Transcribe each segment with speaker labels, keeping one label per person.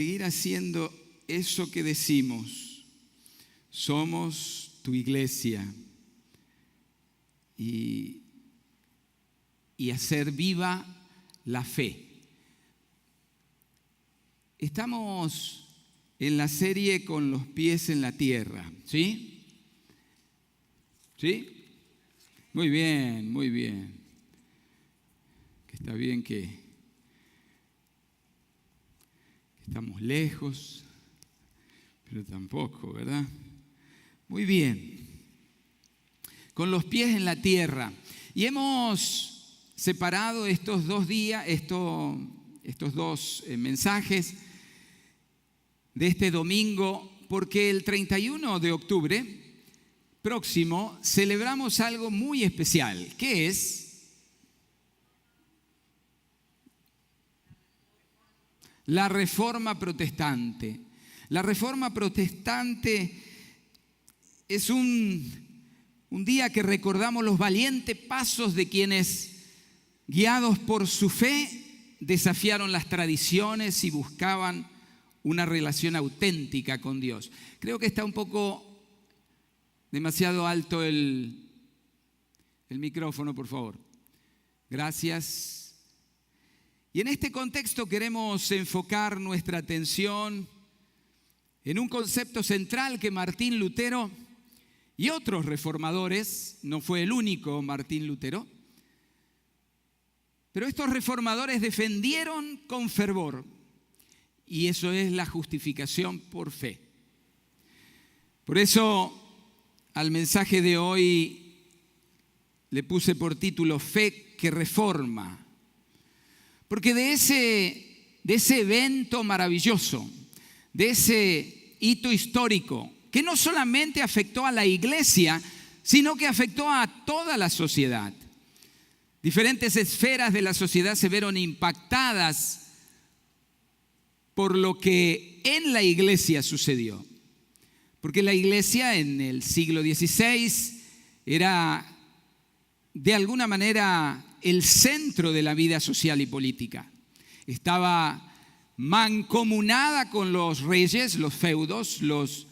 Speaker 1: Seguir haciendo eso que decimos. Somos tu iglesia. Y hacer viva la fe. Estamos en la serie Con los pies en la tierra, ¿sí? ¿Sí? Muy bien, muy bien. Que está bien que estamos lejos, pero tampoco, ¿verdad? Muy bien. Con los pies en la tierra. Y hemos separado estos 2 días, estos 2 mensajes de este domingo, porque el 31 de octubre próximo celebramos algo muy especial, que es la Reforma Protestante. La Reforma Protestante es un día que recordamos los valientes pasos de quienes, guiados por su fe, desafiaron las tradiciones y buscaban una relación auténtica con Dios. Creo que está un poco demasiado alto el micrófono, por favor. Gracias. Y en este contexto queremos enfocar nuestra atención en un concepto central que Martín Lutero y otros reformadores, no fue el único Martín Lutero, pero estos reformadores defendieron con fervor, y eso es la justificación por fe. Por eso al mensaje de hoy le puse por título Fe que reforma. Porque de ese evento maravilloso, de ese hito histórico, que no solamente afectó a la iglesia, sino que afectó a toda la sociedad. Diferentes esferas de la sociedad se vieron impactadas por lo que en la iglesia sucedió. Porque la iglesia en el siglo XVI era de alguna manera el centro de la vida social y política. Estaba mancomunada con los reyes, los feudos, los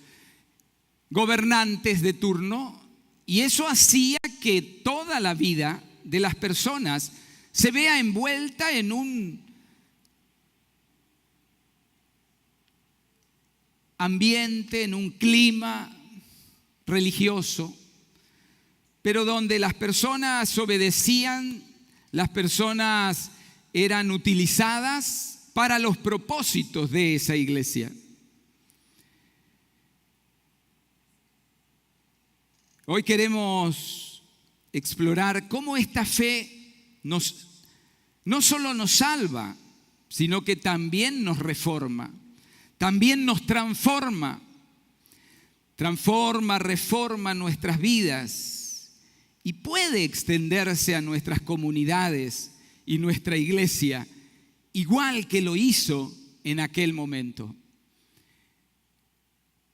Speaker 1: gobernantes de turno, y eso hacía que toda la vida de las personas se vea envuelta en un ambiente, en un clima religioso, pero donde las personas obedecían, las personas eran utilizadas para los propósitos de esa iglesia. Hoy queremos explorar cómo esta fe no solo nos salva, sino que también nos reforma, también nos transforma, reforma nuestras vidas. Y puede extenderse a nuestras comunidades y nuestra iglesia, igual que lo hizo en aquel momento.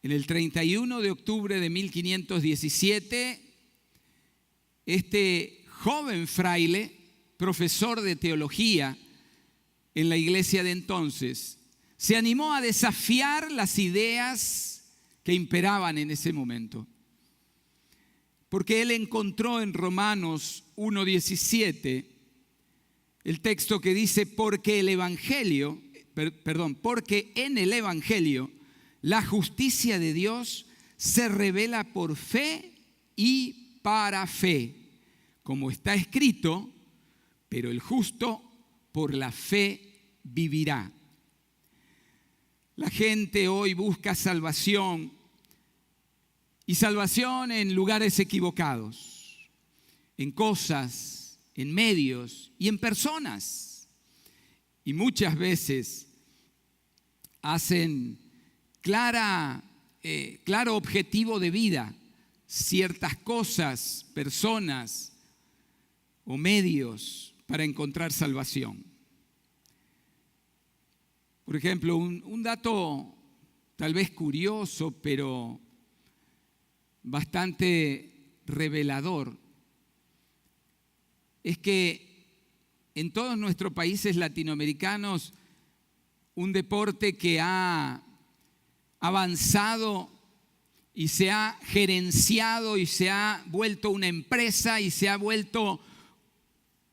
Speaker 1: En el 31 de octubre de 1517, este joven fraile, profesor de teología en la iglesia de entonces, se animó a desafiar las ideas que imperaban en ese momento. Porque él encontró en Romanos 1:17 el texto que dice, porque en el Evangelio la justicia de Dios se revela por fe y para fe, como está escrito, pero el justo por la fe vivirá. La gente hoy busca salvación, y salvación en lugares equivocados, en cosas, en medios y en personas. Y muchas veces hacen claro objetivo de vida ciertas cosas, personas o medios para encontrar salvación. Por ejemplo, un dato tal vez curioso, pero bastante revelador, es que en todos nuestros países latinoamericanos un deporte que ha avanzado y se ha gerenciado y se ha vuelto una empresa y se ha vuelto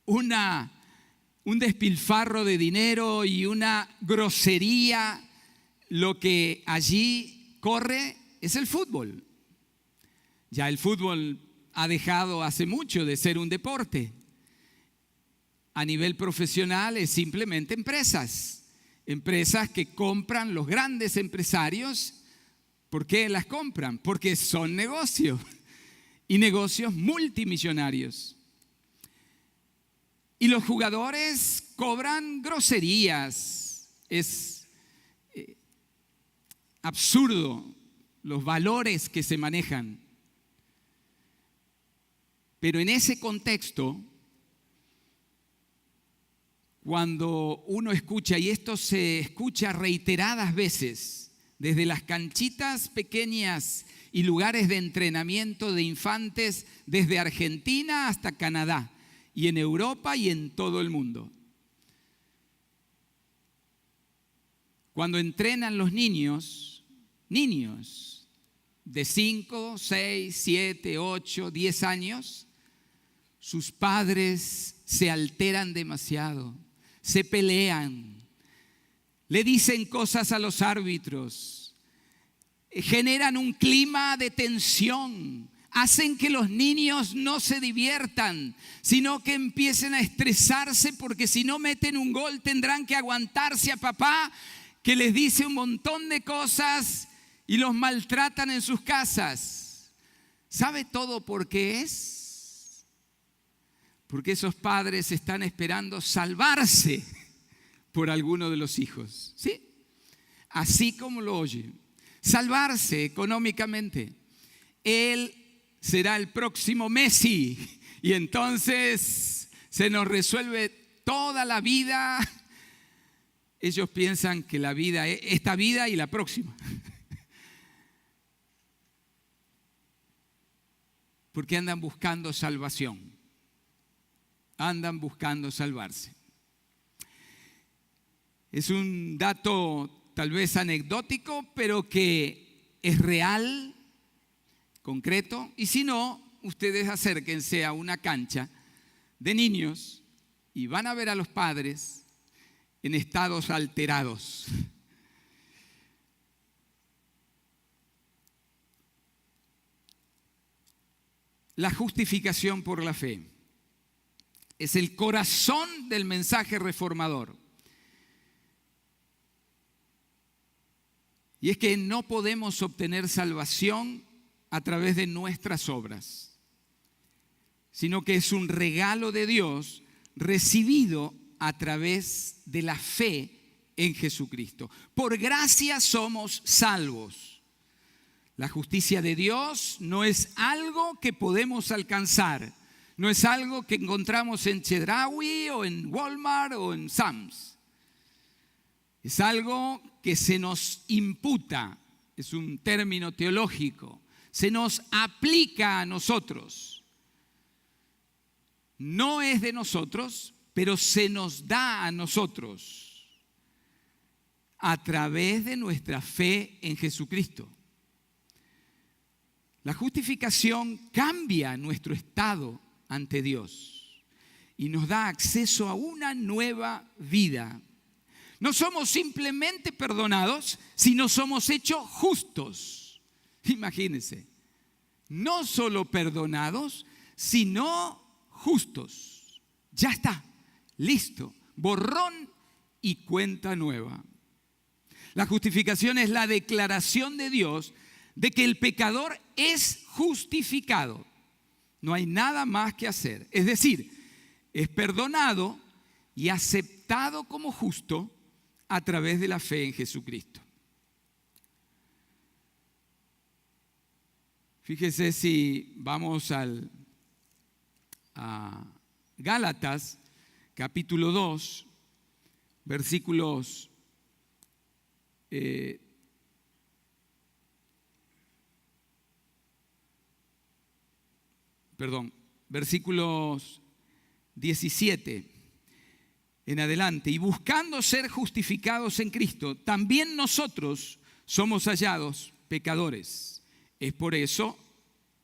Speaker 1: un despilfarro de dinero y una grosería. Lo que allí corre es el fútbol. Ya el fútbol ha dejado hace mucho de ser un deporte. A nivel profesional es simplemente empresas que compran los grandes empresarios. ¿Por qué las compran? Porque son negocios y negocios multimillonarios. Y los jugadores cobran groserías. Es absurdo los valores que se manejan. Pero en ese contexto, cuando uno escucha, y esto se escucha reiteradas veces, desde las canchitas pequeñas y lugares de entrenamiento de infantes, desde Argentina hasta Canadá, y en Europa y en todo el mundo. Cuando entrenan los niños de 5, 6, 7, 8, 10 años, sus padres se alteran demasiado, se pelean, le dicen cosas a los árbitros, generan un clima de tensión, hacen que los niños no se diviertan, sino que empiecen a estresarse porque si no meten un gol tendrán que aguantarse a papá que les dice un montón de cosas y los maltratan en sus casas. ¿Sabe todo por qué es? Porque esos padres están esperando salvarse por alguno de los hijos. ¿Sí? Así como lo oye. Salvarse económicamente. Él será el próximo Messi y entonces se nos resuelve toda la vida. Ellos piensan que la vida es esta vida y la próxima. Porque andan buscando salvación. Andan buscando salvarse. Es un dato tal vez anecdótico, pero que es real, concreto. Y si no, ustedes acérquense a una cancha de niños y van a ver a los padres en estados alterados. La justificación por la fe es el corazón del mensaje reformador. Y es que no podemos obtener salvación a través de nuestras obras, sino que es un regalo de Dios recibido a través de la fe en Jesucristo. Por gracia somos salvos. La justicia de Dios no es algo que podemos alcanzar. No es algo que encontramos en Chedraui o en Walmart o en Sam's. Es algo que se nos imputa, es un término teológico, se nos aplica a nosotros. No es de nosotros, pero se nos da a nosotros a través de nuestra fe en Jesucristo. La justificación cambia nuestro estado ante Dios y nos da acceso a una nueva vida. No somos simplemente perdonados, sino somos hechos justos. Imagínense, no solo perdonados, sino justos. Ya está, listo, borrón y cuenta nueva. La justificación es la declaración de Dios de que el pecador es justificado. No hay nada más que hacer. Es decir, es perdonado y aceptado como justo a través de la fe en Jesucristo. Fíjese si vamos a Gálatas, capítulo 2, versículos versículos 17. en adelante, y buscando ser justificados en Cristo, también nosotros somos hallados pecadores. Es por eso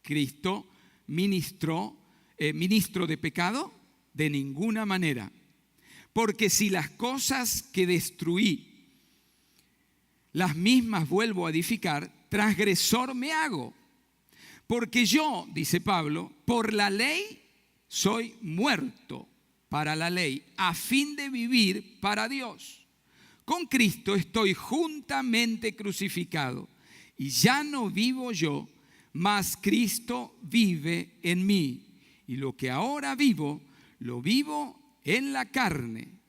Speaker 1: Cristo ministro de pecado, de ninguna manera. Porque si las cosas que destruí, las mismas vuelvo a edificar, transgresor me hago. Porque yo, dice Pablo, por la ley soy muerto para la ley, a fin de vivir para Dios. Con Cristo estoy juntamente crucificado, y ya no vivo yo, mas Cristo vive en mí. Y lo que ahora vivo, lo vivo en la carne,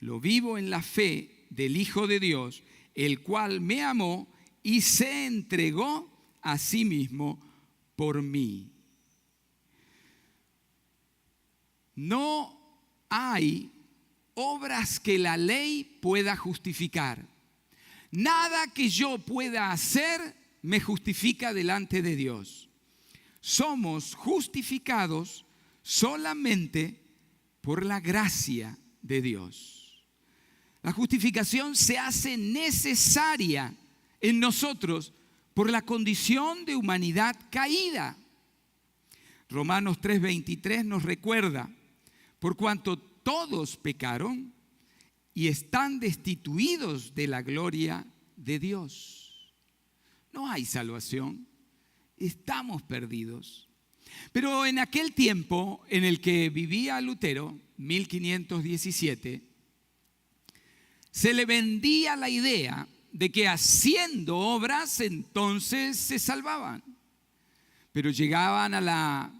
Speaker 1: lo vivo en la fe del Hijo de Dios, el cual me amó y se entregó a sí mismo por mí. No hay obras que la ley pueda justificar. Nada que yo pueda hacer me justifica delante de Dios. Somos justificados solamente por la gracia de Dios. La justificación se hace necesaria en nosotros por la condición de humanidad caída. Romanos 3:23 nos recuerda: por cuanto todos pecaron y están destituidos de la gloria de Dios. No hay salvación, estamos perdidos. Pero en aquel tiempo en el que vivía Lutero, 1517, se le vendía la idea de que haciendo obras entonces se salvaban. Pero llegaban a la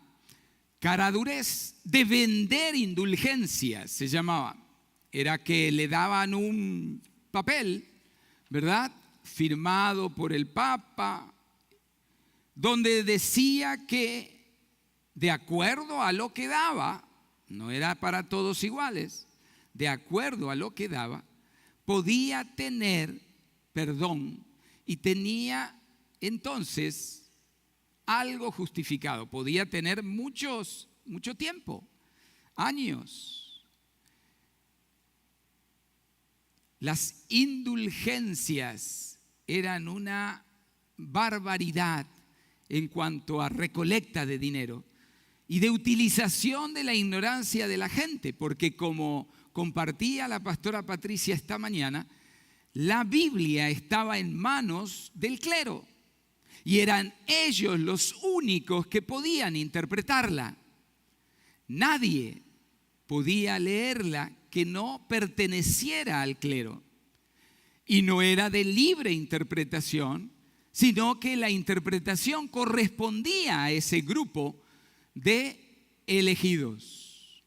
Speaker 1: caradurez de vender indulgencias, se llamaba. Era que le daban un papel, ¿verdad?, firmado por el Papa, donde decía que de acuerdo a lo que daba, no era para todos iguales, de acuerdo a lo que daba, podía tener perdón y tenía entonces algo justificado. Podía tener mucho tiempo, años. Las indulgencias eran una barbaridad en cuanto a recolecta de dinero y de utilización de la ignorancia de la gente, porque como compartía la pastora Patricia esta mañana, la Biblia estaba en manos del clero y eran ellos los únicos que podían interpretarla. Nadie podía leerla que no perteneciera al clero. Y no era de libre interpretación, sino que la interpretación correspondía a ese grupo de elegidos.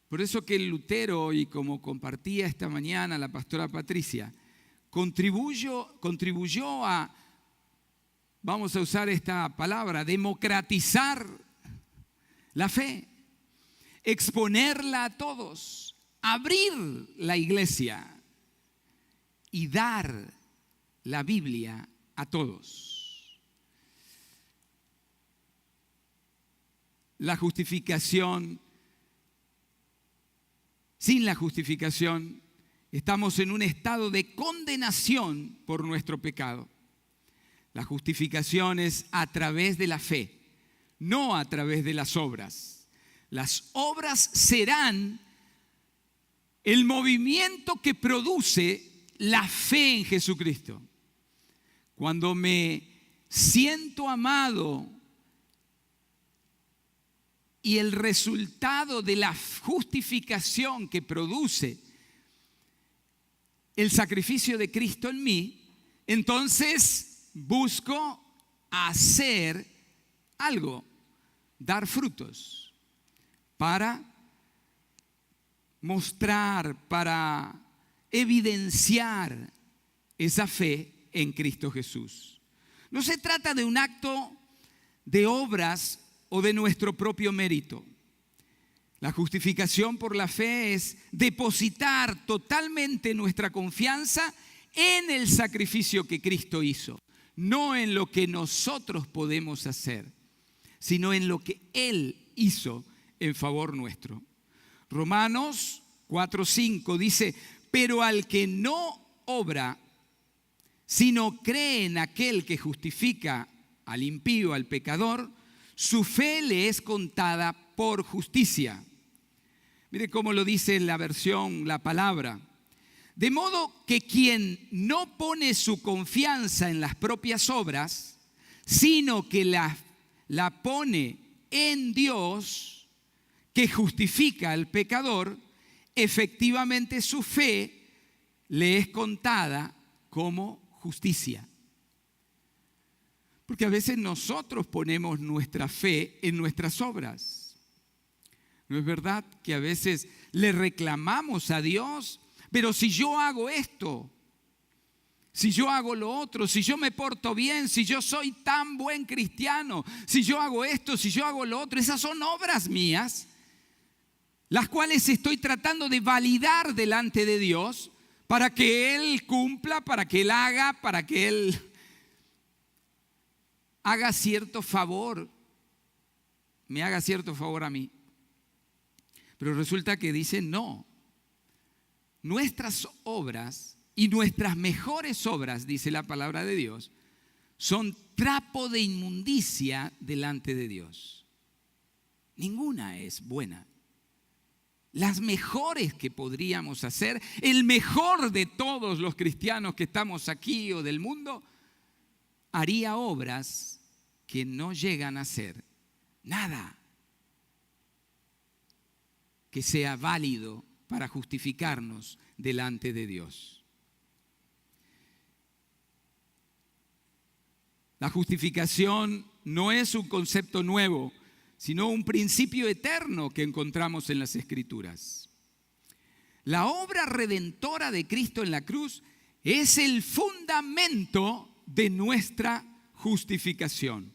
Speaker 1: Por eso que Lutero, y como compartía esta mañana la pastora Patricia, contribuyó a, vamos a usar esta palabra, democratizar la fe, exponerla a todos, abrir la iglesia y dar la Biblia a todos. La justificación, sin la justificación, estamos en un estado de condenación por nuestro pecado. La justificación es a través de la fe, no a través de las obras. Las obras serán el movimiento que produce la fe en Jesucristo. Cuando me siento amado y el resultado de la justificación que produce el sacrificio de Cristo en mí, entonces busco hacer algo, dar frutos para mostrar, para evidenciar esa fe en Cristo Jesús. No se trata de un acto de obras o de nuestro propio mérito. La justificación por la fe es depositar totalmente nuestra confianza en el sacrificio que Cristo hizo, no en lo que nosotros podemos hacer, sino en lo que Él hizo en favor nuestro. Romanos 4:5 dice, pero al que no obra, sino cree en aquel que justifica al impío, al pecador, su fe le es contada por justicia. Mire cómo lo dice en la versión La Palabra. De modo que quien no pone su confianza en las propias obras, sino que la pone en Dios, que justifica al pecador, efectivamente su fe le es contada como justicia. Porque a veces nosotros ponemos nuestra fe en nuestras obras. ¿No es verdad que a veces le reclamamos a Dios? Pero si yo hago esto, si yo hago lo otro, si yo me porto bien, si yo soy tan buen cristiano, si yo hago esto, si yo hago lo otro, esas son obras mías, las cuales estoy tratando de validar delante de Dios para que Él cumpla, para que Él haga, para que Él haga cierto favor, me haga cierto favor a mí. Pero resulta que dice no. Nuestras obras y nuestras mejores obras, dice la palabra de Dios, son trapo de inmundicia delante de Dios. Ninguna es buena. Las mejores que podríamos hacer, el mejor de todos los cristianos que estamos aquí o del mundo, haría obras que no llegan a ser nada que sea válido para justificarnos delante de Dios. La justificación no es un concepto nuevo, sino un principio eterno que encontramos en las Escrituras. La obra redentora de Cristo en la cruz es el fundamento de nuestra justificación.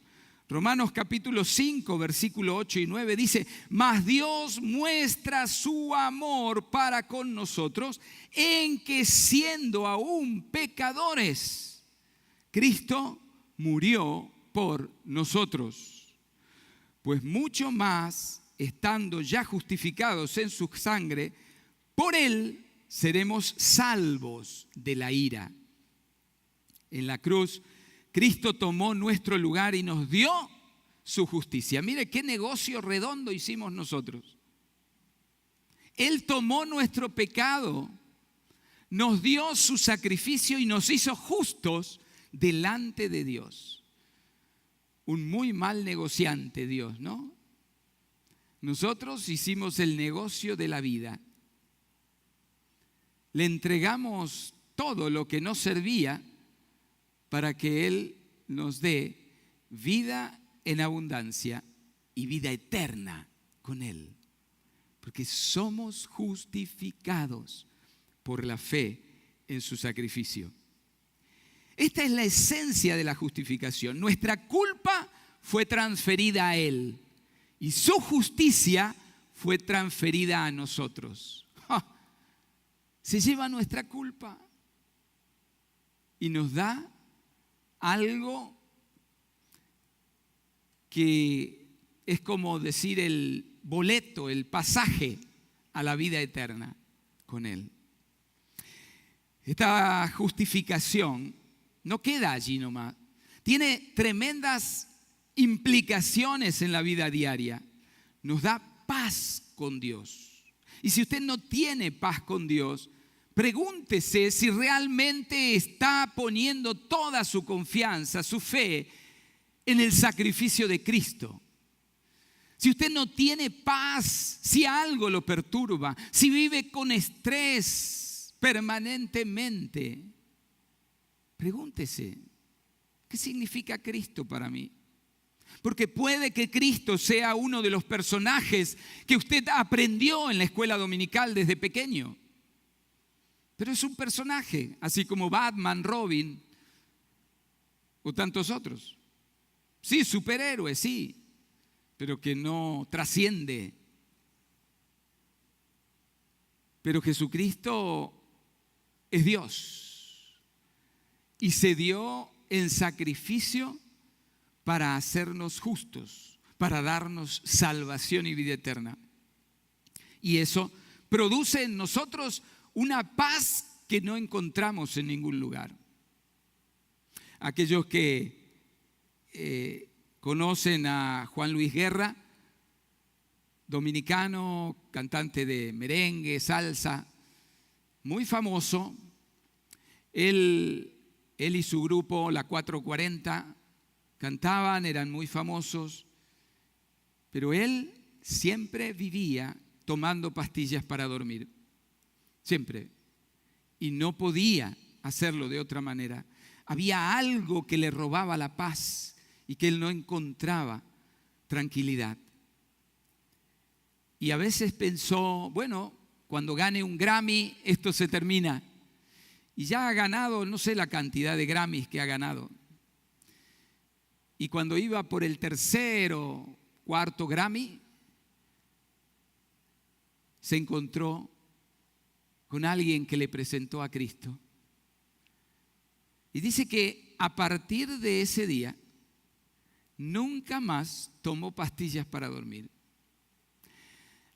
Speaker 1: Romanos capítulo 5, versículo 8 y 9 dice, mas Dios muestra su amor para con nosotros en que siendo aún pecadores, Cristo murió por nosotros. Pues mucho más, estando ya justificados en su sangre, por Él seremos salvos de la ira. En la cruz, Cristo tomó nuestro lugar y nos dio su justicia. Mire qué negocio redondo hicimos nosotros. Él tomó nuestro pecado, nos dio su sacrificio y nos hizo justos delante de Dios. Un muy mal negociante Dios, ¿no? Nosotros hicimos el negocio de la vida. Le entregamos todo lo que nos servía para que Él nos dé vida en abundancia y vida eterna con Él. Porque somos justificados por la fe en su sacrificio. Esta es la esencia de la justificación. Nuestra culpa fue transferida a Él y su justicia fue transferida a nosotros. Se lleva nuestra culpa y nos da algo que es como decir el boleto, el pasaje a la vida eterna con Él. Esta justificación no queda allí nomás. Tiene tremendas implicaciones en la vida diaria. Nos da paz con Dios. Y si usted no tiene paz con Dios, pregúntese si realmente está poniendo toda su confianza, su fe en el sacrificio de Cristo. Si usted no tiene paz, si algo lo perturba, si vive con estrés permanentemente, pregúntese, ¿qué significa Cristo para mí? Porque puede que Cristo sea uno de los personajes que usted aprendió en la escuela dominical desde pequeño. Pero es un personaje, así como Batman, Robin o tantos otros. Sí, superhéroe, sí, pero que no trasciende. Pero Jesucristo es Dios y se dio en sacrificio para hacernos justos, para darnos salvación y vida eterna. Y eso produce en nosotros una paz que no encontramos en ningún lugar. Aquellos que conocen a Juan Luis Guerra, dominicano, cantante de merengue, salsa, muy famoso. Él y su grupo, la 440, cantaban, eran muy famosos, pero él siempre vivía tomando pastillas para dormir, siempre, y no podía hacerlo de otra manera. Había algo que le robaba la paz y que él no encontraba tranquilidad. Y a veces pensó, bueno, cuando gane un Grammy esto se termina. Y ya ha ganado, no sé la cantidad de Grammys que ha ganado. Y cuando iba por el tercero, cuarto Grammy, se encontró con alguien que le presentó a Cristo. Y dice que a partir de ese día, nunca más tomó pastillas para dormir.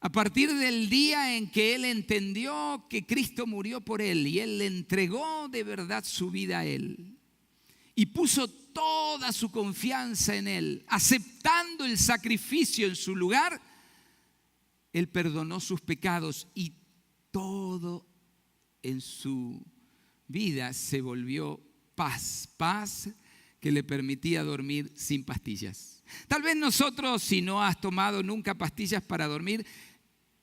Speaker 1: A partir del día en que él entendió que Cristo murió por él y él le entregó de verdad su vida a él y puso toda su confianza en él, aceptando el sacrificio en su lugar, él perdonó sus pecados y todo en su vida se volvió paz que le permitía dormir sin pastillas. Tal vez nosotros, si no has tomado nunca pastillas para dormir,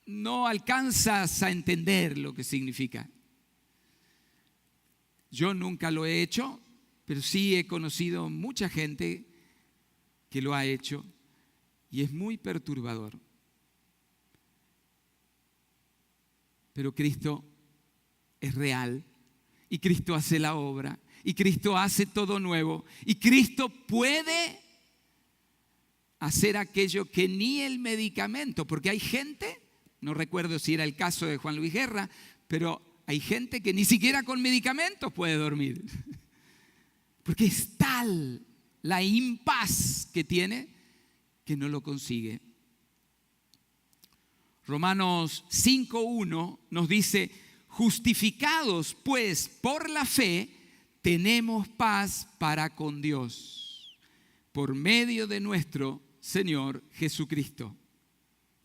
Speaker 1: no alcanzas a entender lo que significa. Yo nunca lo he hecho, pero sí he conocido mucha gente que lo ha hecho y es muy perturbador. Pero Cristo es real y Cristo hace la obra y Cristo hace todo nuevo y Cristo puede hacer aquello que ni el medicamento, porque hay gente, no recuerdo si era el caso de Juan Luis Guerra, pero hay gente que ni siquiera con medicamentos puede dormir. Porque es tal la impaz que tiene que no lo consigue. Romanos 5:1 nos dice, justificados pues por la fe, tenemos paz para con Dios, por medio de nuestro Señor Jesucristo.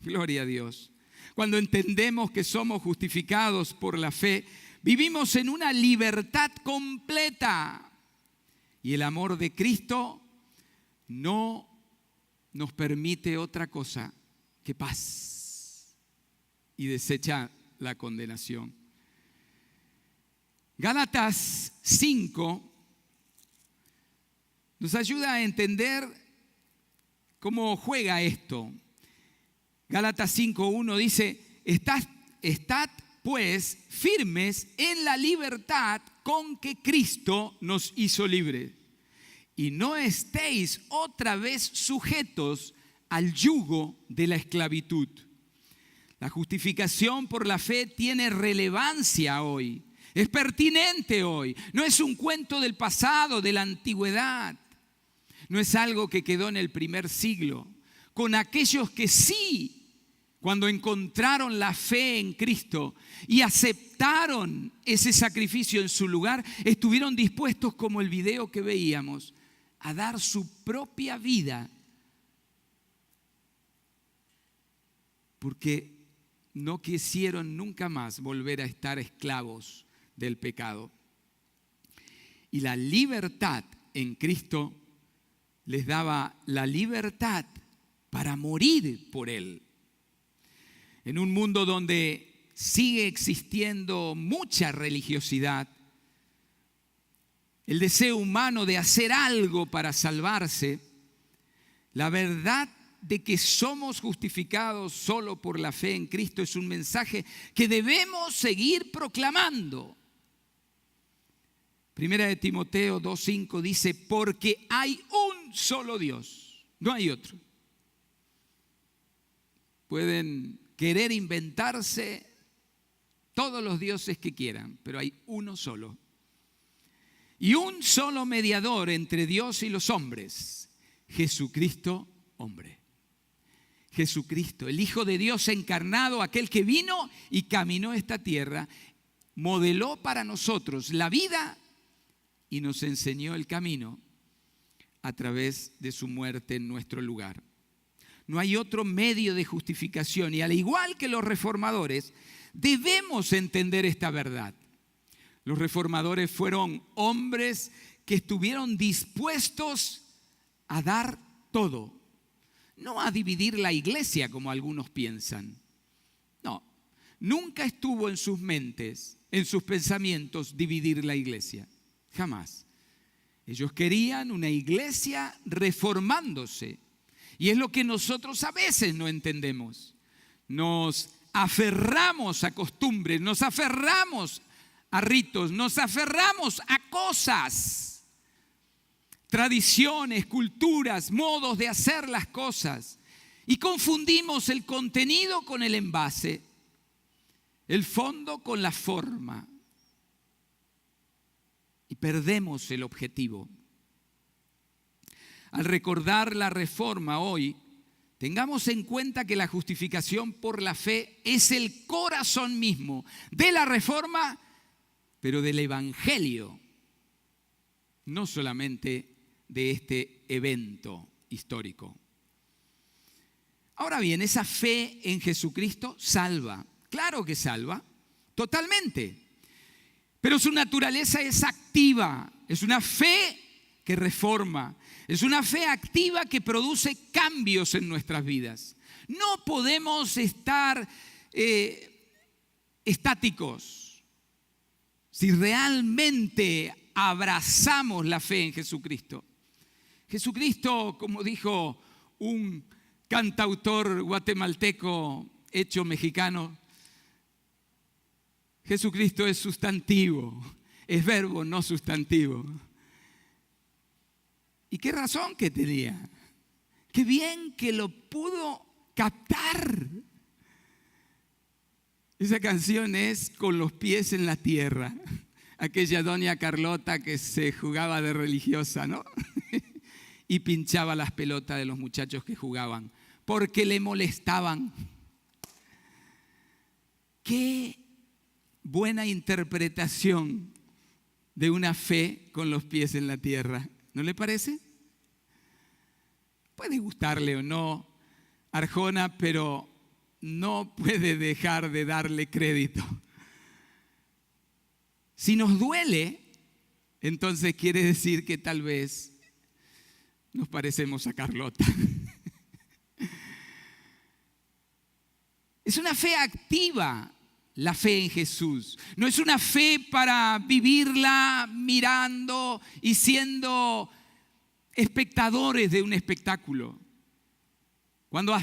Speaker 1: Gloria a Dios. Cuando entendemos que somos justificados por la fe, vivimos en una libertad completa. Y el amor de Cristo no nos permite otra cosa que paz y desecha la condenación. Gálatas 5 nos ayuda a entender cómo juega esto. Gálatas 5:1 dice, estad pues firmes en la libertad con que Cristo nos hizo libres, y no estéis otra vez sujetos al yugo de la esclavitud. La justificación por la fe tiene relevancia hoy, es pertinente hoy, no es un cuento del pasado, de la antigüedad, no es algo que quedó en el primer siglo. Con aquellos que sí, cuando encontraron la fe en Cristo y aceptaron ese sacrificio en su lugar, estuvieron dispuestos, como el video que veíamos, a dar su propia vida, porque no quisieron nunca más volver a estar esclavos del pecado. Y la libertad en Cristo les daba la libertad para morir por Él. En un mundo donde sigue existiendo mucha religiosidad, el deseo humano de hacer algo para salvarse, la verdad de que somos justificados solo por la fe en Cristo es un mensaje que debemos seguir proclamando. Primera de Timoteo 2:5 dice, porque hay un solo Dios, no hay otro. Pueden querer inventarse todos los dioses que quieran, pero hay uno solo. Y un solo mediador entre Dios y los hombres, Jesucristo hombre. Jesucristo, el Hijo de Dios encarnado, aquel que vino y caminó esta tierra, modeló para nosotros la vida y nos enseñó el camino a través de su muerte en nuestro lugar. No hay otro medio de justificación y al igual que los reformadores, debemos entender esta verdad. Los reformadores fueron hombres que estuvieron dispuestos a dar todo, no a dividir la iglesia como algunos piensan. No, nunca estuvo en sus mentes, en sus pensamientos, dividir la iglesia. Jamás. Ellos querían una iglesia reformándose. Y es lo que nosotros a veces no entendemos. Nos aferramos a costumbres, nos aferramos a ritos, nos aferramos a cosas, tradiciones, culturas, modos de hacer las cosas. Y confundimos el contenido con el envase, el fondo con la forma. Y perdemos el objetivo. Al recordar la reforma hoy, tengamos en cuenta que la justificación por la fe es el corazón mismo de la reforma, pero del evangelio, no solamente de este evento histórico. Ahora bien, esa fe en Jesucristo salva. Claro que salva, totalmente. Pero su naturaleza es activa, es una fe que reforma, es una fe activa que produce cambios en nuestras vidas. No podemos estar estáticos si realmente abrazamos la fe en Jesucristo. Jesucristo, como dijo un cantautor guatemalteco hecho mexicano, Jesucristo es sustantivo, es verbo, no sustantivo. ¿Y qué razón que tenía? Qué bien que lo pudo captar. Esa canción es Con los pies en la tierra. Aquella doña Carlota que se jugaba de religiosa, ¿no? Y pinchaba las pelotas de los muchachos que jugaban porque le molestaban. Qué buena interpretación de una fe con los pies en la tierra. ¿No le parece? Puede gustarle o no Arjona, pero no puede dejar de darle crédito. Si nos duele, entonces quiere decir que tal vez nos parecemos a Carlota. Es una fe activa. La fe en Jesús. No es una fe para vivirla mirando y siendo espectadores de un espectáculo. Cuando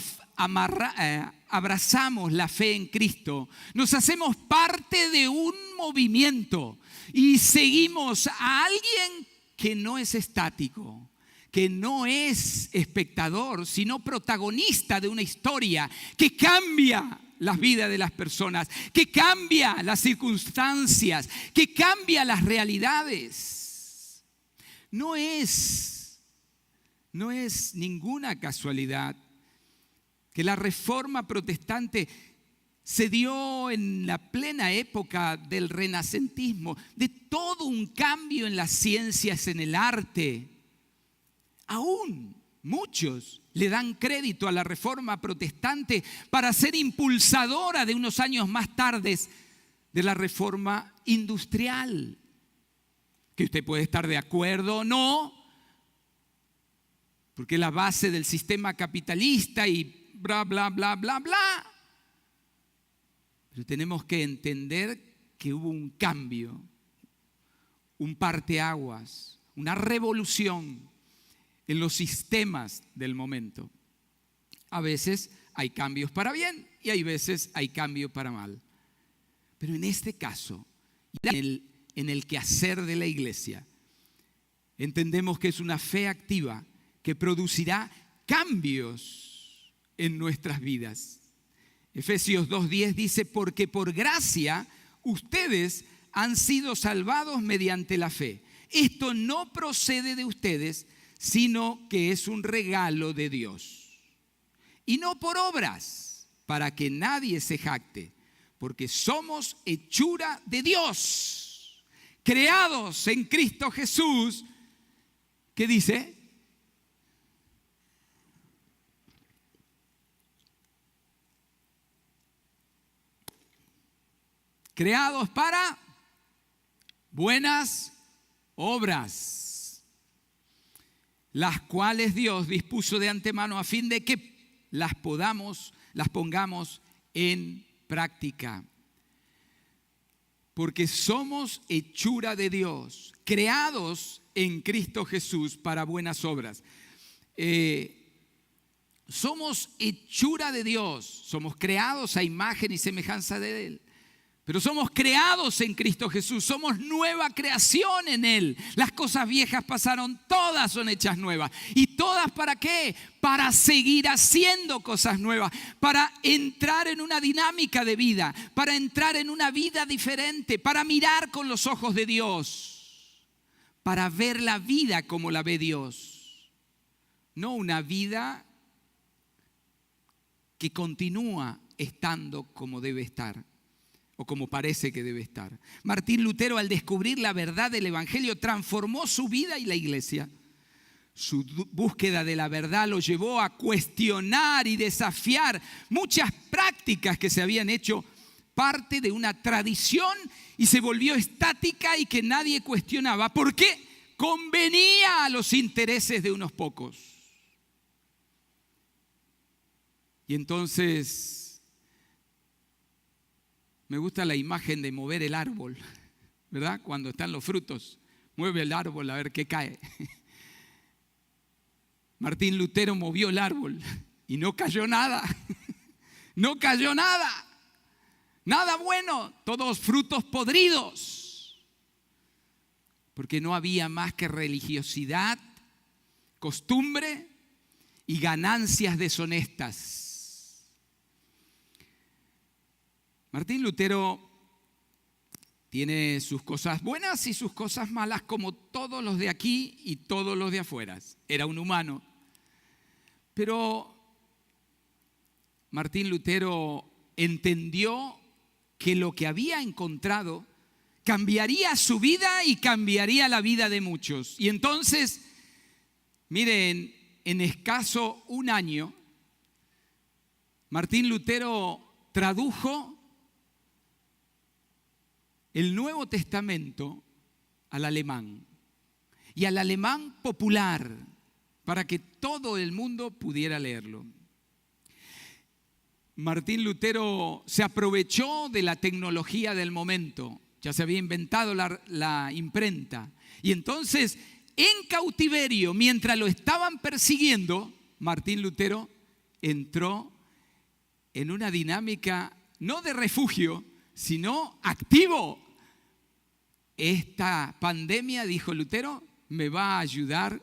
Speaker 1: abrazamos la fe en Cristo, nos hacemos parte de un movimiento y seguimos a alguien que no es estático, que no es espectador, sino protagonista de una historia que cambia las vidas de las personas, que cambia las circunstancias, que cambia las realidades. No es ninguna casualidad que la reforma protestante se dio en la plena época del renacentismo, de todo un cambio en las ciencias, en el arte. Aún muchos le dan crédito a la reforma protestante para ser impulsadora de unos años más tarde de la reforma industrial. Que usted puede estar de acuerdo o no, porque es la base del sistema capitalista y bla, bla, bla, bla, bla. Pero tenemos que entender que hubo un cambio, un parteaguas, una revolución en los sistemas del momento. A veces hay cambios para bien y hay veces hay cambios para mal. Pero en este caso, en el quehacer de la iglesia, entendemos que es una fe activa que producirá cambios en nuestras vidas. Efesios 2:10 dice, porque por gracia ustedes han sido salvados mediante la fe. Esto no procede de ustedes, sino que es un regalo de Dios. y no por obras, para que nadie se jacte, porque somos hechura de Dios, creados en Cristo Jesús. ¿Qué dice? Creados para buenas obras, las cuales Dios dispuso de antemano a fin de que las pongamos en práctica. Porque somos hechura de Dios, creados en Cristo Jesús para buenas obras. Somos hechura de Dios, somos creados a imagen y semejanza de Él. Pero somos creados en Cristo Jesús, somos nueva creación en Él. Las cosas viejas pasaron, todas son hechas nuevas. ¿Y todas para qué? Para seguir haciendo cosas nuevas, para entrar en una dinámica de vida, para entrar en una vida diferente, para mirar con los ojos de Dios, para ver la vida como la ve Dios. No una vida que continúa estando como debe estar, o como parece que debe estar. Martín Lutero, al descubrir la verdad del Evangelio, transformó su vida y la iglesia. Su búsqueda de la verdad lo llevó a cuestionar y desafiar muchas prácticas que se habían hecho parte de una tradición y se volvió estática y que nadie cuestionaba. ¿Por qué? Convenía a los intereses de unos pocos. Y entonces me gusta la imagen de mover el árbol, ¿verdad? Cuando están los frutos, mueve el árbol a ver qué cae. Martín Lutero movió el árbol y no cayó nada. No cayó nada. Nada bueno, todos frutos podridos. Porque no había más que religiosidad, costumbre y ganancias deshonestas. Martín Lutero tiene sus cosas buenas y sus cosas malas como todos los de aquí y todos los de afuera. Era un humano. Pero Martín Lutero entendió que lo que había encontrado cambiaría su vida y cambiaría la vida de muchos. Y entonces, miren, en escaso un año, Martín Lutero tradujo el Nuevo Testamento al alemán y al alemán popular para que todo el mundo pudiera leerlo. Martín Lutero se aprovechó de la tecnología del momento, ya se había inventado la imprenta y entonces en cautiverio, mientras lo estaban persiguiendo, Martín Lutero entró en una dinámica no de refugio, sino activo. Esta pandemia, dijo Lutero, me va a ayudar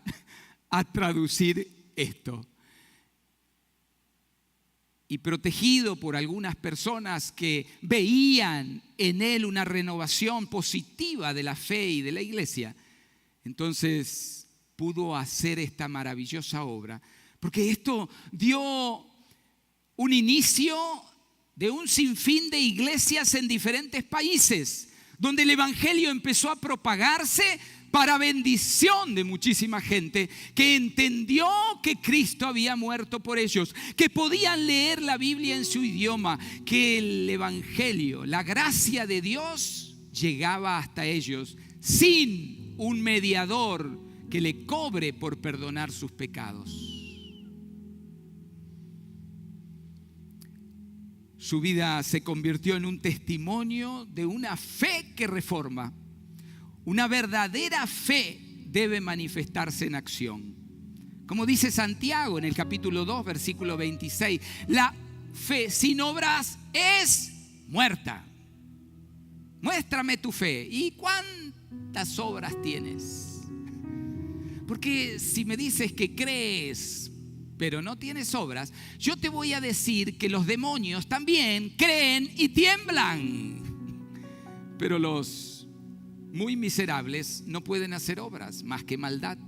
Speaker 1: a traducir esto. Y protegido por algunas personas que veían en él una renovación positiva de la fe y de la iglesia, entonces pudo hacer esta maravillosa obra, porque esto dio un inicio de un sinfín de iglesias en diferentes países, donde el evangelio empezó a propagarse para bendición de muchísima gente que entendió que Cristo había muerto por ellos, que podían leer la Biblia en su idioma, que el evangelio, la gracia de Dios llegaba hasta ellos sin un mediador que le cobre por perdonar sus pecados. Su vida se convirtió en un testimonio de una fe que reforma. Una verdadera fe debe manifestarse en acción. Como dice Santiago en el capítulo 2, versículo 26, la fe sin obras es muerta. Muéstrame tu fe. ¿Y cuántas obras tienes? Porque si me dices que crees, pero no tienes obras, yo te voy a decir que los demonios también creen y tiemblan. Pero los muy miserables no pueden hacer obras más que maldad.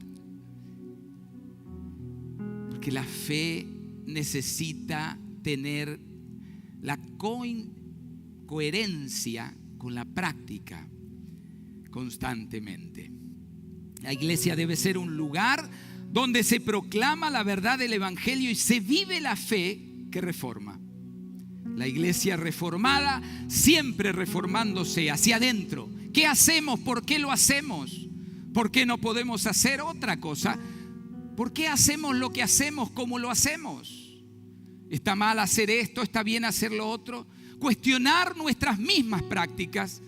Speaker 1: Porque la fe necesita tener la coherencia con la práctica constantemente. La iglesia debe ser un lugar donde se proclama la verdad del evangelio y se vive la fe que reforma. La iglesia reformada, siempre reformándose hacia adentro. ¿Qué hacemos? ¿Por qué lo hacemos? ¿Por qué no podemos hacer otra cosa? ¿Por qué hacemos lo que hacemos como lo hacemos? ¿Está mal hacer esto? ¿Está bien hacer lo otro? Cuestionar nuestras mismas prácticas.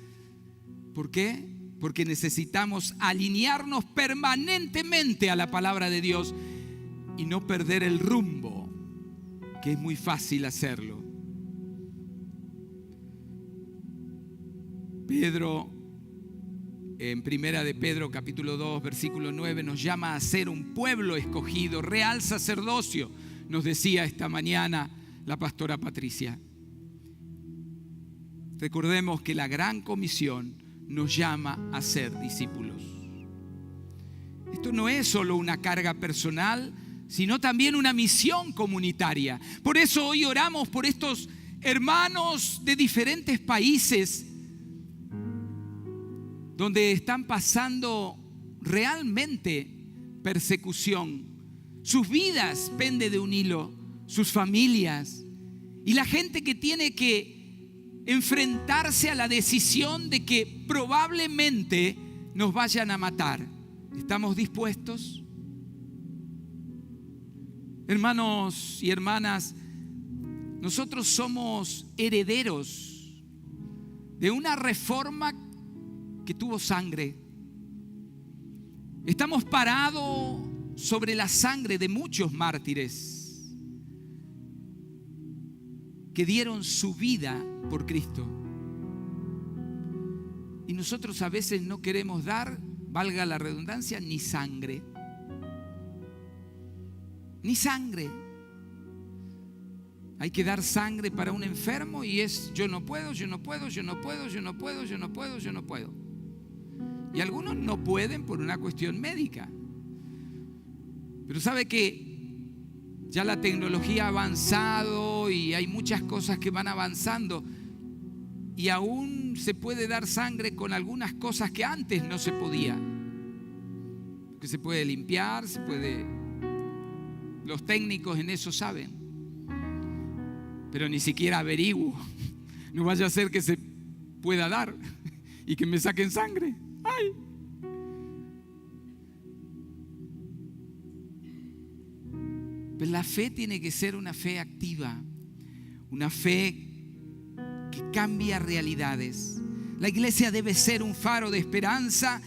Speaker 1: ¿Por qué? Porque necesitamos alinearnos permanentemente a la palabra de Dios y no perder el rumbo, que es muy fácil hacerlo. Pedro, en Primera de Pedro, capítulo 2, versículo 9, nos llama a ser un pueblo escogido, real sacerdocio, nos decía esta mañana la pastora Patricia. Recordemos que la gran comisión nos llama a ser discípulos. Esto no es solo una carga personal, sino también una misión comunitaria. Por eso hoy oramos por estos hermanos de diferentes países donde están pasando realmente persecución. Sus vidas penden de un hilo, sus familias, y la gente que tiene que enfrentarse a la decisión de que probablemente nos vayan a matar. ¿Estamos dispuestos? Hermanos y hermanas, nosotros somos herederos de una reforma que tuvo sangre. Estamos parados sobre la sangre de muchos mártires que dieron su vida por Cristo. Y nosotros a veces no queremos dar, valga la redundancia, ni sangre. Ni sangre. Hay que dar sangre para un enfermo y es yo no puedo. Y algunos no pueden por una cuestión médica. Pero sabe que ya la tecnología ha avanzado y hay muchas cosas que van avanzando. Y aún se puede dar sangre con algunas cosas que antes no se podía. Que se puede limpiar, se puede. Los técnicos en eso saben. Pero ni siquiera averiguo. No vaya a ser que se pueda dar y que me saquen sangre. ¡Ay! Pero la fe tiene que ser una fe activa, una fe que cambia realidades. La iglesia debe ser un faro de esperanza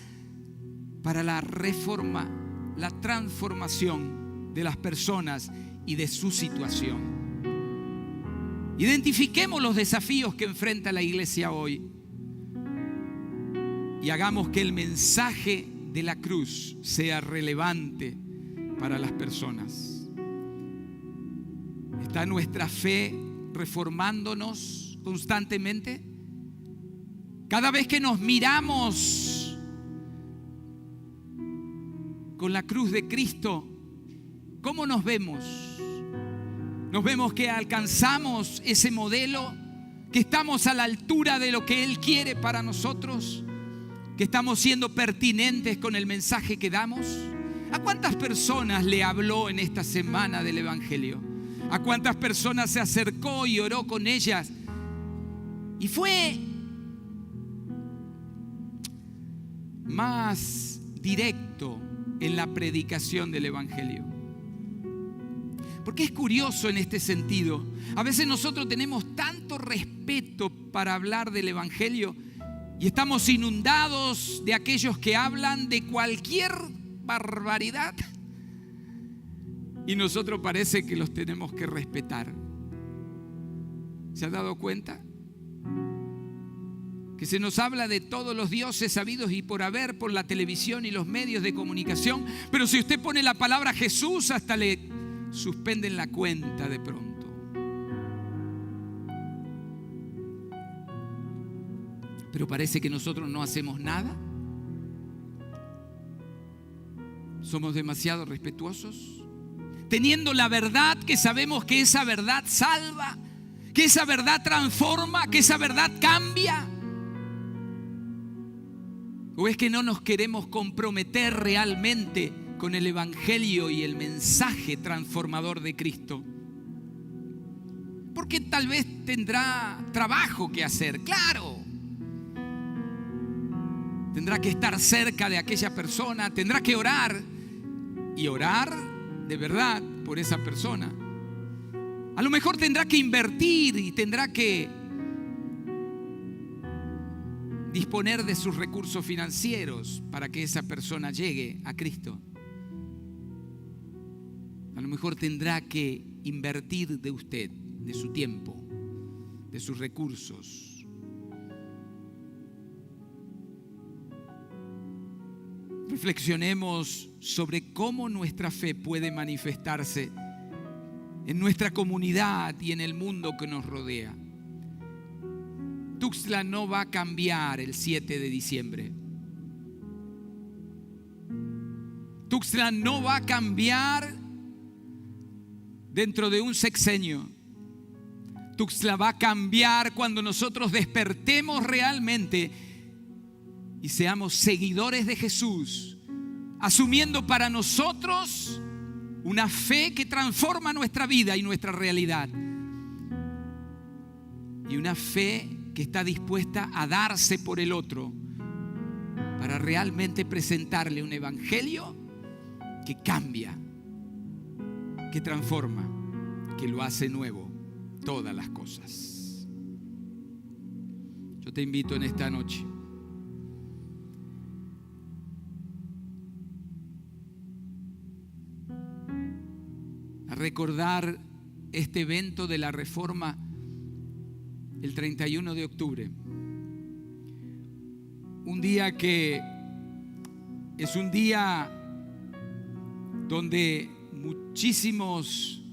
Speaker 1: para la reforma, la transformación de las personas y de su situación. Identifiquemos los desafíos que enfrenta la iglesia hoy y hagamos que el mensaje de la cruz sea relevante para las personas. ¿Está nuestra fe reformándonos constantemente? Cada vez que nos miramos con la cruz de Cristo, ¿cómo nos vemos? ¿Nos vemos que alcanzamos ese modelo? ¿Que estamos a la altura de lo que Él quiere para nosotros? ¿Que estamos siendo pertinentes con el mensaje que damos? ¿A cuántas personas le habló en esta semana del Evangelio? ¿A cuántas personas se acercó y oró con ellas? Y fue más directo en la predicación del Evangelio. Porque es curioso en este sentido. A veces nosotros tenemos tanto respeto para hablar del Evangelio y estamos inundados de aquellos que hablan de cualquier barbaridad. Y nosotros parece que los tenemos que respetar. ¿Se ha dado cuenta? Que se nos habla de todos los dioses sabidos y por haber por la televisión y los medios de comunicación, pero si usted pone la palabra Jesús, hasta le suspenden la cuenta de pronto. Pero parece que nosotros no hacemos nada. Somos demasiado respetuosos. teniendo la verdad, que sabemos que esa verdad salva, que esa verdad transforma, que esa verdad cambia? ¿O es que no nos queremos comprometer realmente con el Evangelio y el mensaje transformador de Cristo? Porque tal vez tendrá trabajo que hacer, claro. Tendrá que estar cerca de aquella persona, tendrá que orar y orar de verdad por esa persona. A lo mejor tendrá que invertir y tendrá que disponer de sus recursos financieros para que esa persona llegue a Cristo. A lo mejor tendrá que invertir de usted, de su tiempo, de sus recursos. Reflexionemos sobre cómo nuestra fe puede manifestarse en nuestra comunidad y en el mundo que nos rodea. Tuxtla no va a cambiar el 7 de diciembre. Tuxtla no va a cambiar dentro de un sexenio. Tuxtla va a cambiar cuando nosotros despertemos realmente y seamos seguidores de Jesús, asumiendo para nosotros una fe que transforma nuestra vida y nuestra realidad. Y una fe que está dispuesta a darse por el otro para realmente presentarle un evangelio que cambia, que transforma, que lo hace nuevo todas las cosas. Yo te invito en esta noche a recordar este evento de la Reforma el 31 de octubre. Un día que es un día donde muchísimos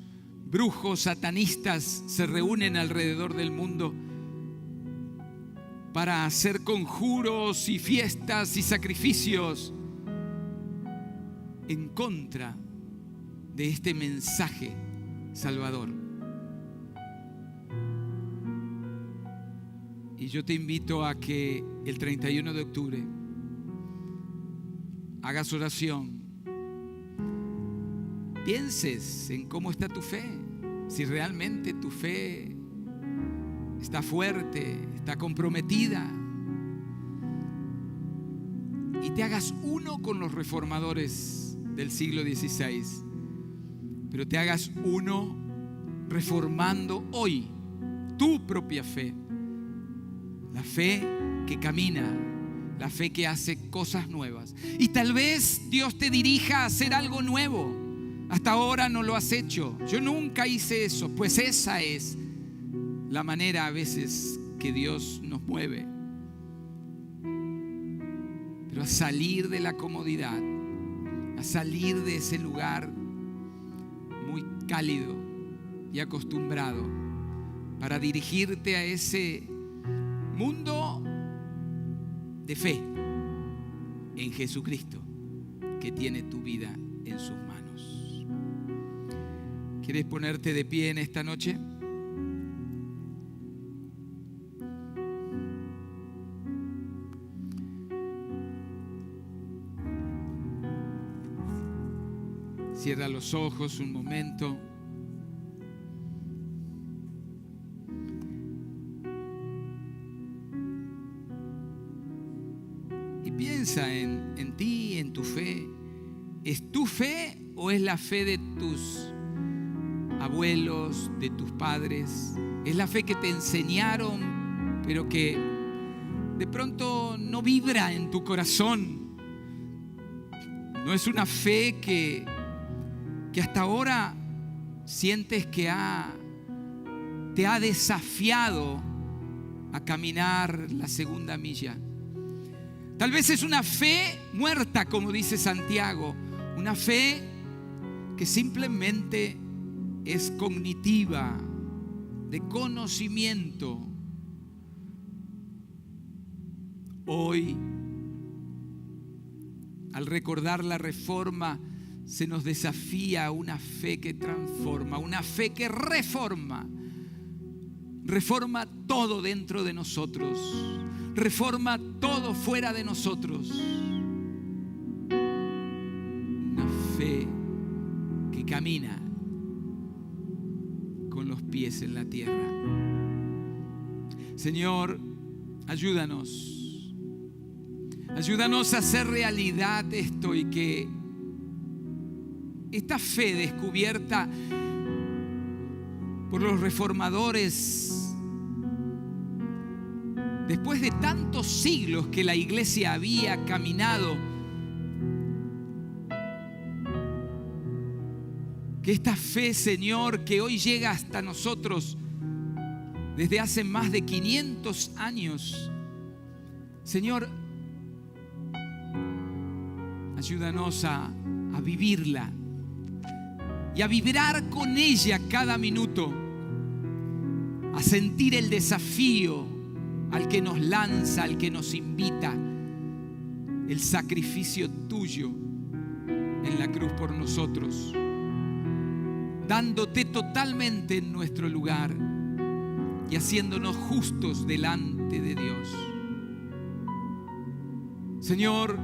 Speaker 1: brujos satanistas se reúnen alrededor del mundo para hacer conjuros y fiestas y sacrificios en contra de este mensaje salvador. Y yo te invito a que el 31 de octubre hagas oración, pienses en cómo está tu fe, si realmente tu fe está fuerte, está comprometida, y te hagas uno con los reformadores del siglo XVI, pero te hagas uno reformando hoy tu propia fe, la fe que camina, la fe que hace cosas nuevas. Y tal vez Dios te dirija a hacer algo nuevo. Hasta ahora no lo has hecho. Yo nunca hice eso. Pues esa es la manera a veces que Dios nos mueve. Pero a salir de la comodidad, a salir de ese lugar muy cálido y acostumbrado, para dirigirte a ese mundo de fe en Jesucristo, que tiene tu vida en sus manos. ¿Quieres ponerte de pie en esta noche? Cierra los ojos un momento. Y piensa en ti, en tu fe. ¿Es tu fe o es la fe de tus abuelos, de tus padres? ¿Es la fe que te enseñaron, pero que de pronto no vibra en tu corazón? ¿No es una fe que hasta ahora sientes que te ha desafiado a caminar la segunda milla? Tal vez es una fe muerta, como dice Santiago, una fe que simplemente es cognitiva, de conocimiento. Hoy, al recordar la reforma se nos desafía a una fe que transforma, una fe que reforma. Reforma todo dentro de nosotros, reforma todo fuera de nosotros. Una fe que camina con los pies en la tierra. Señor, ayúdanos. Ayúdanos a hacer realidad esto y que esta fe descubierta por los reformadores, después de tantos siglos que la iglesia había caminado, que esta fe, Señor, que hoy llega hasta nosotros desde hace más de 500 años, Señor, ayúdanos a vivirla y a vibrar con ella cada minuto, a sentir el desafío al que nos lanza, al que nos invita, el sacrificio tuyo en la cruz por nosotros, dándote totalmente en nuestro lugar y haciéndonos justos delante de Dios. Señor,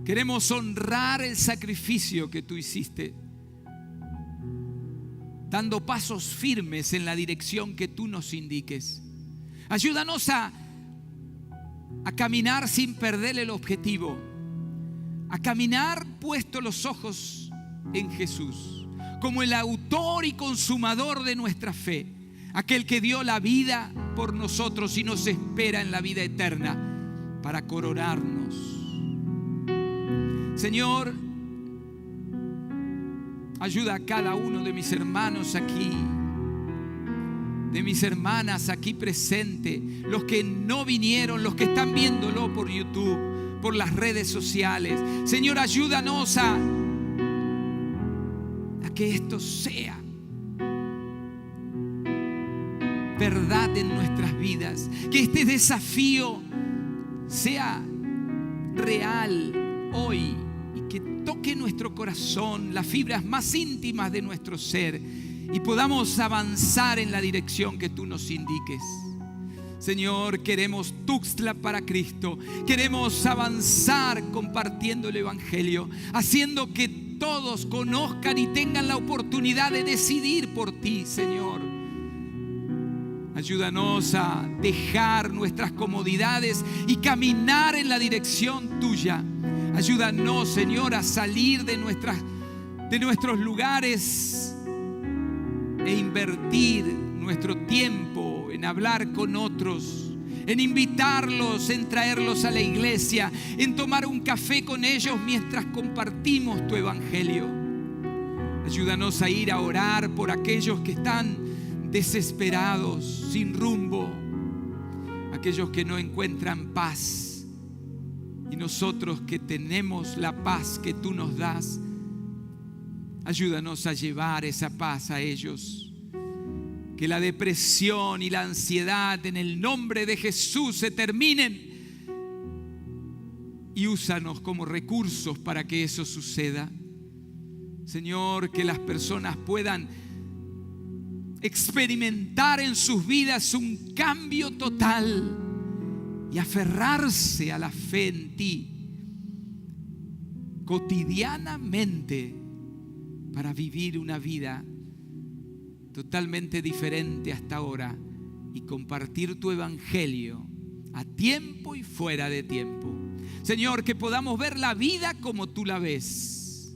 Speaker 1: queremos honrar el sacrificio que tú hiciste, dando pasos firmes en la dirección que tú nos indiques. Ayúdanos a caminar sin perder el objetivo, a caminar puestos los ojos en Jesús, como el autor y consumador de nuestra fe, aquel que dio la vida por nosotros y nos espera en la vida eterna para coronarnos. Señor, ayuda a cada uno de mis hermanos aquí, de mis hermanas aquí presentes, los que no vinieron, los que están viéndolo por YouTube, por las redes sociales. Señor, ayúdanos a que esto sea verdad en nuestras vidas, que este desafío sea real hoy y que toque nuestro corazón, las fibras más íntimas de nuestro ser, y podamos avanzar en la dirección que tú nos indiques. Señor, queremos Tuxtla para Cristo, queremos avanzar compartiendo el Evangelio, haciendo que todos conozcan y tengan la oportunidad de decidir por ti, Señor. Ayúdanos a dejar nuestras comodidades y caminar en la dirección tuya. Ayúdanos, Señor, a salir de nuestros lugares e invertir nuestro tiempo en hablar con otros, en invitarlos, en traerlos a la iglesia, en tomar un café con ellos mientras compartimos tu evangelio. Ayúdanos a ir a orar por aquellos que están desesperados, sin rumbo, aquellos que no encuentran paz, y nosotros que tenemos la paz que tú nos das, ayúdanos a llevar esa paz a ellos. Que la depresión y la ansiedad en el nombre de Jesús se terminen, y úsanos como recursos para que eso suceda. Señor, que las personas puedan experimentar en sus vidas un cambio total y aferrarse a la fe en ti cotidianamente para vivir una vida totalmente diferente hasta ahora y compartir tu evangelio a tiempo y fuera de tiempo. Señor, que podamos ver la vida como tú la ves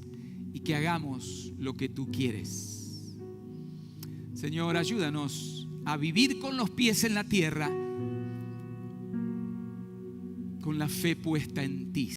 Speaker 1: y que hagamos lo que tú quieres. Señor, ayúdanos a vivir con los pies en la tierra, con la fe puesta en ti.